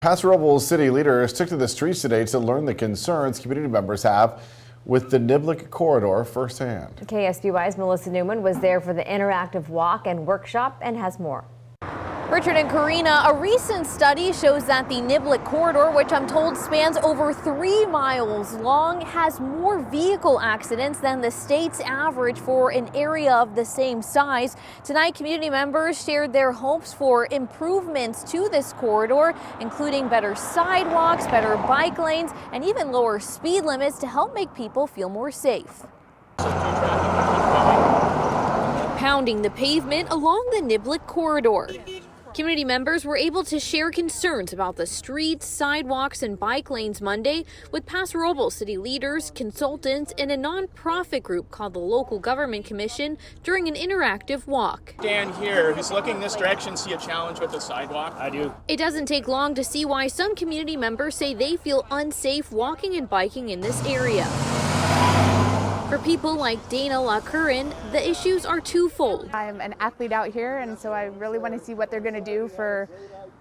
Paso Robles city leaders took to the streets today to learn the concerns community members have with the Niblick corridor firsthand. KSBY's Melissa Newman was there for the interactive walk and workshop and has more. Richard and Karina, a recent study shows that the Niblick corridor, which I'm told spans over 3 miles long, has more vehicle accidents than the state's average for an area of the same size. Tonight, community members shared their hopes for improvements to this corridor, including better sidewalks, better bike lanes, and even lower speed limits to help make people feel more safe. Pounding the pavement along the Niblick corridor. Community members were able to share concerns about the streets, sidewalks, and bike lanes Monday with Paso Robles city leaders, consultants, and a nonprofit group called the Local Government Commission during an interactive walk. Stand here, who's looking this direction, see a challenge with the sidewalk? I do. It doesn't take long to see why some community members say they feel unsafe walking and biking in this area. For people like Dana LaCurran, the issues are twofold. I'm an athlete out here, and so I really want to see what they're going to do for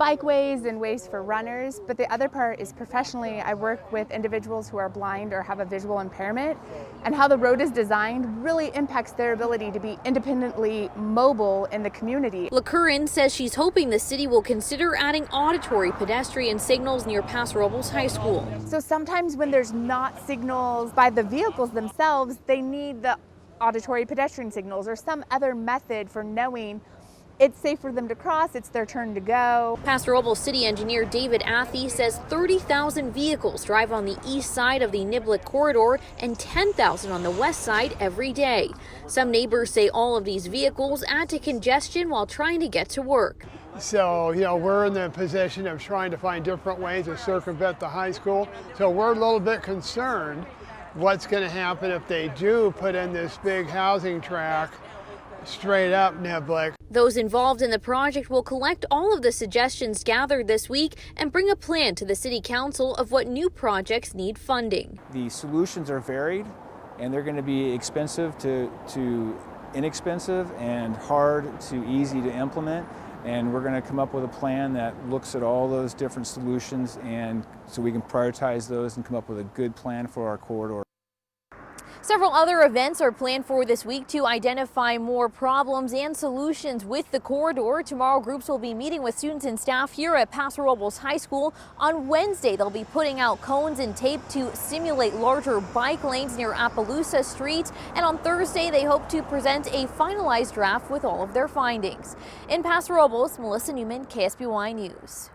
bikeways and ways for runners. But the other part is professionally, I work with individuals who are blind or have a visual impairment, and how the road is designed really impacts their ability to be independently mobile in the community. LaCurran says she's hoping the city will consider adding auditory pedestrian signals near Paso Robles High School. So sometimes when there's not signals by the vehicles themselves, they need the auditory pedestrian signals or some other method for knowing it's safe for them to cross, it's their turn to go. Paso Robles city engineer David Athey says 30,000 vehicles drive on the east side of the Niblick corridor and 10,000 on the west side every day. Some neighbors say all of these vehicles add to congestion while trying to get to work. So, we're in the position of trying to find different ways to circumvent the high school. So we're a little bit concerned what's going to happen if they do put in this big housing track straight up Niblick. Those involved in the project will collect all of the suggestions gathered this week and bring a plan to the City Council of what new projects need funding. The solutions are varied, and they're going to be expensive to inexpensive and hard to easy to implement. And we're going to come up with a plan that looks at all those different solutions, and so we can prioritize those and come up with a good plan for our corridor. Several other events are planned for this week to identify more problems and solutions with the corridor. Tomorrow, groups will be meeting with students and staff here at Paso Robles High School. On Wednesday, they'll be putting out cones and tape to simulate larger bike lanes near Appaloosa Street. And on Thursday, they hope to present a finalized draft with all of their findings. In Paso Robles, Melissa Newman, KSBY News.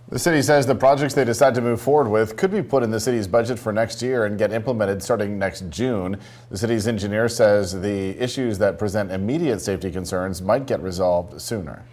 The city says the projects they decide to move forward with could be put in the city's budget for next year and get implemented starting next June. The city's engineer says the issues that present immediate safety concerns might get resolved sooner.